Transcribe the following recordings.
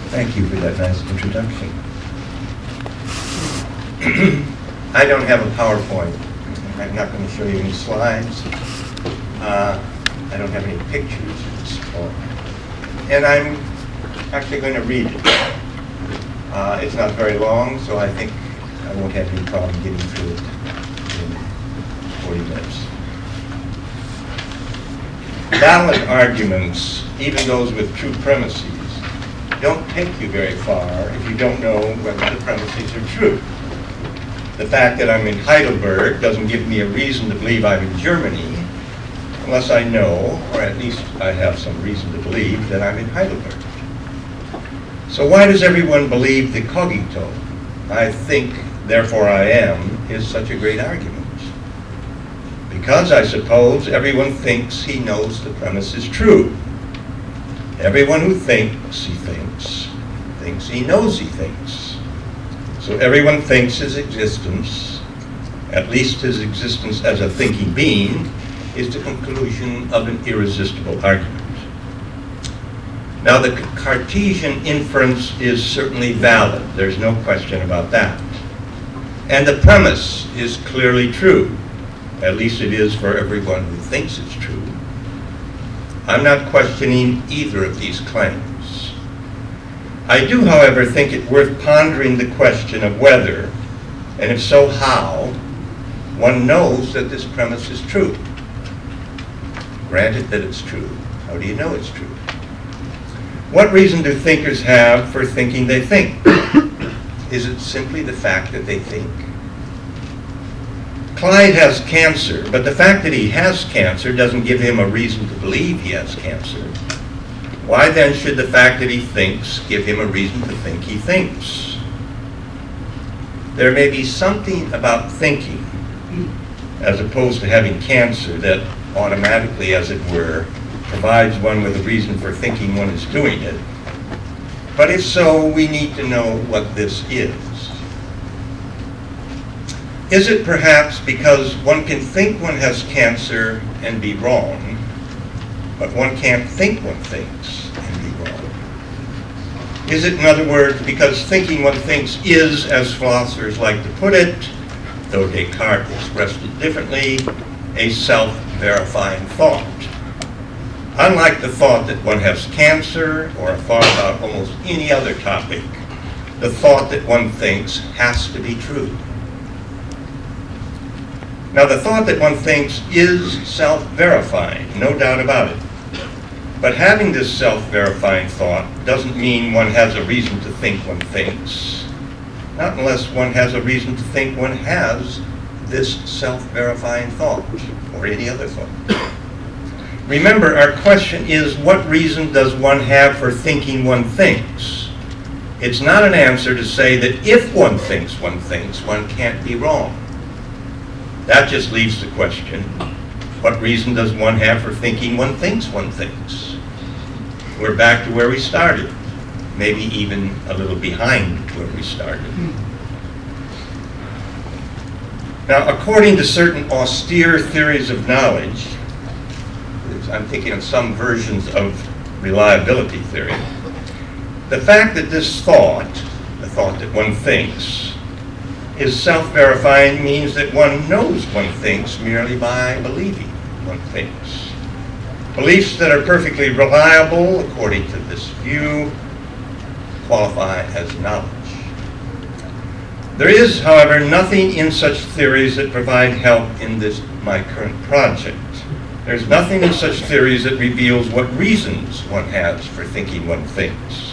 Thank you for that nice introduction. I don't have a PowerPoint. I'm not going to show you any slides. I don't have any pictures at this point. And I'm actually going to read it. It's not very long, so I think I won't have any problem getting through it in 40 minutes. Valid arguments, even those with true premises, don't take you very far if you don't know whether the premises are true. The fact that I'm in Heidelberg doesn't give me a reason to believe I'm in Germany, unless I know, or at least I have some reason to believe, that I'm in Heidelberg. So why does everyone believe the cogito, I think, therefore I am, is such a great argument? Because, I suppose, everyone thinks he knows the premise is true. Everyone who thinks he thinks he knows he thinks. So everyone thinks his existence, at least his existence as a thinking being, is the conclusion of an irresistible argument. Now, the Cartesian inference is certainly valid. There's no question about that. And the premise is clearly true. At least it is for everyone who thinks it's true. I'm not questioning either of these claims. I do, however, think it worth pondering the question of whether, and if so, how, one knows that this premise is true. Granted that it's true, how do you know it's true? What reason do thinkers have for thinking they think? Is it simply the fact that they think? Clyde has cancer, but the fact that he has cancer doesn't give him a reason to believe he has cancer. Why then should the fact that he thinks give him a reason to think he thinks? There may be something about thinking, as opposed to having cancer, that automatically, as it were, provides one with a reason for thinking one is doing it. But if so, we need to know what this is. Is it perhaps because one can think one has cancer and be wrong, but one can't think one thinks and be wrong? Is it, in other words, because thinking one thinks is, as philosophers like to put it, though Descartes expressed it differently, a self-verifying thought? Unlike the thought that one has cancer, or a thought about almost any other topic, the thought that one thinks has to be true. Now, the thought that one thinks is self-verifying, no doubt about it. But having this self-verifying thought doesn't mean one has a reason to think one thinks, not unless one has a reason to think one has this self-verifying thought, or any other thought. Remember, our question is, what reason does one have for thinking one thinks? It's not an answer to say that if one thinks, one can't be wrong. That just leaves the question, what reason does one have for thinking one thinks? We're back to where we started, maybe even a little behind where we started. Now, according to certain austere theories of knowledge, I'm thinking of some versions of reliability theory, the fact that this thought, the thought that one thinks, is self-verifying means that one knows one thinks merely by believing one thinks. Beliefs that are perfectly reliable, according to this view, qualify as knowledge. There is, however, nothing in such theories that provide help in my current project. There's nothing in such theories that reveals what reasons one has for thinking one thinks.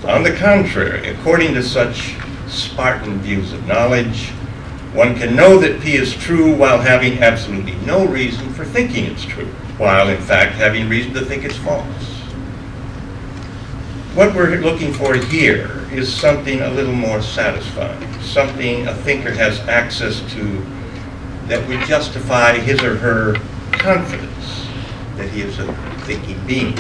On the contrary, according to such Spartan views of knowledge, one can know that P is true while having absolutely no reason for thinking it's true, while in fact having reason to think it's false. What we're looking for here is something a little more satisfying, something a thinker has access to that would justify his or her confidence that he is a thinking being.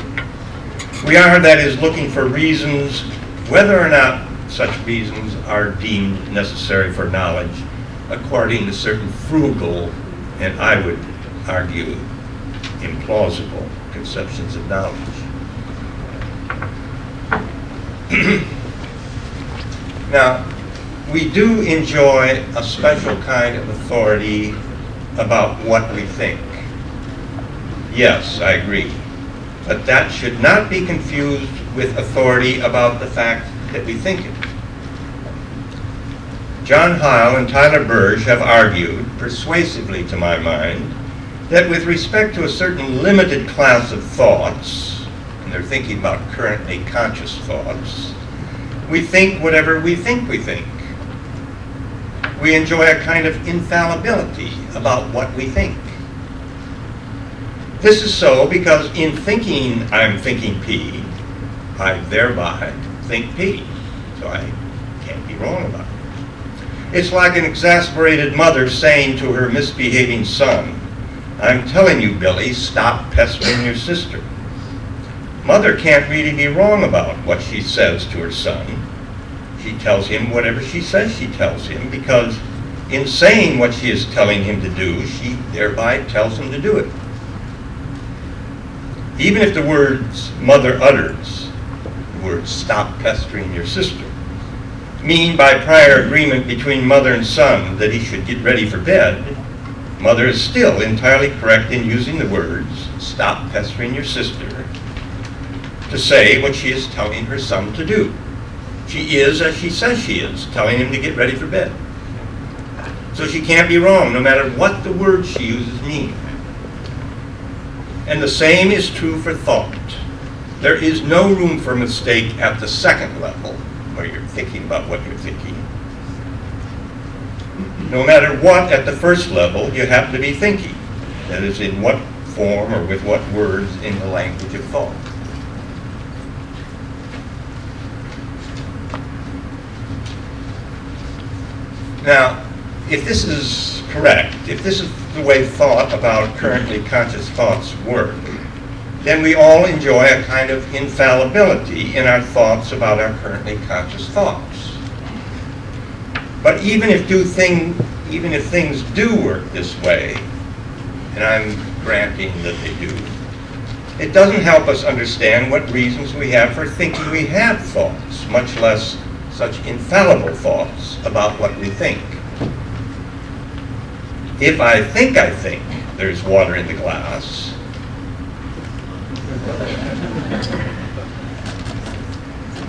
We are, that is, looking for reasons, whether or not such reasons are deemed necessary for knowledge, according to certain frugal, and I would argue, implausible conceptions of knowledge. Now, we do enjoy a special kind of authority about what we think. Yes, I agree. But that should not be confused with authority about the fact that we think it. John Heil and Tyler Burge have argued, persuasively to my mind, that with respect to a certain limited class of thoughts, and they're thinking about currently conscious thoughts, we think whatever we think we think. We enjoy a kind of infallibility about what we think. This is so because in thinking I'm thinking P, I thereby think P. So I can't be wrong about it. It's like an exasperated mother saying to her misbehaving son, "I'm telling you, Billy, stop pestering your sister." Mother can't really be wrong about what she says to her son. She tells him whatever she says she tells him, because in saying what she is telling him to do, she thereby tells him to do it. Even if the words mother utters, the words "stop pestering your sister," mean by prior agreement between mother and son that he should get ready for bed, mother is still entirely correct in using the words "stop pestering your sister" to say what she is telling her son to do. She is, as she says she is, telling him to get ready for bed. So she can't be wrong, no matter what the words she uses mean. And the same is true for thought. There is no room for mistake at the second level, where you're thinking about what you're thinking. No matter what at the first level you happen to be thinking, that is, in what form or with what words in the language of thought. Now, if this is correct, if this is the way thought about currently conscious thoughts work, then we all enjoy a kind of infallibility in our thoughts about our currently conscious thoughts. But even if things do work this way, and I'm granting that they do, it doesn't help us understand what reasons we have for thinking we have thoughts, much less such infallible thoughts about what we think. If I think there's water in the glass,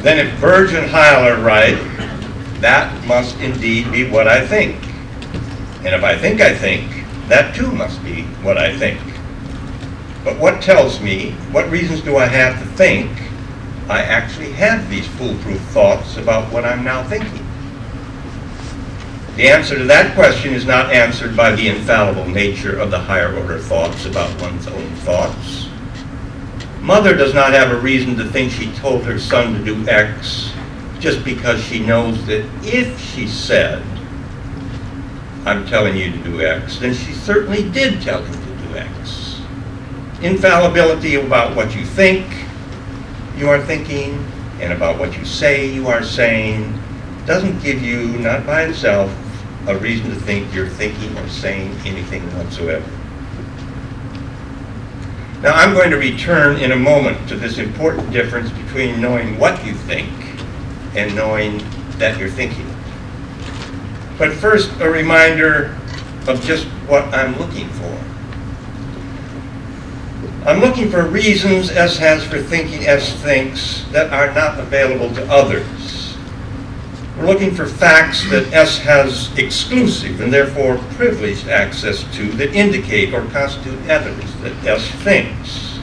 then if Burge and Heil are right, that must indeed be what I think. And if I think, that too must be what I think. But what tells me, what reasons do I have to think I actually have these foolproof thoughts about what I'm now thinking? The answer to that question is not answered by the infallible nature of the higher order thoughts about one's own thoughts. Mother does not have a reason to think she told her son to do X just because she knows that if she said, "I'm telling you to do X," then she certainly did tell him to do X. Infallibility about what you think you are thinking and about what you say you are saying doesn't give you, not by itself, a reason to think you're thinking or saying anything whatsoever. Now, I'm going to return in a moment to this important difference between knowing what you think and knowing that you're thinking. But first, a reminder of just what I'm looking for. I'm looking for reasons S has for thinking S thinks that are not available to others. We're looking for facts that S has exclusive and therefore privileged access to that indicate or constitute evidence that S thinks.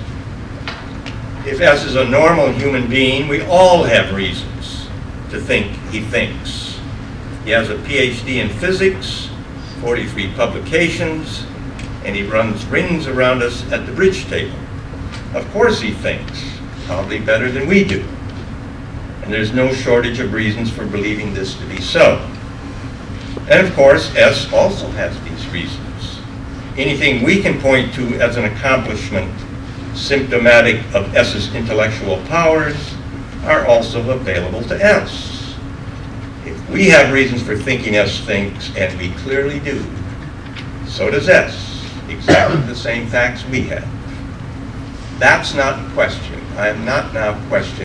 If S is a normal human being, we all have reasons to think he thinks. He has a PhD in physics, 43 publications, and he runs rings around us at the bridge table. Of course he thinks, probably better than we do. And there's no shortage of reasons for believing this to be so. And of course, S also has these reasons. Anything we can point to as an accomplishment symptomatic of S's intellectual powers are also available to S. If we have reasons for thinking S thinks, and we clearly do, so does S. Exactly the same facts we have. That's not a question. I am not now questioning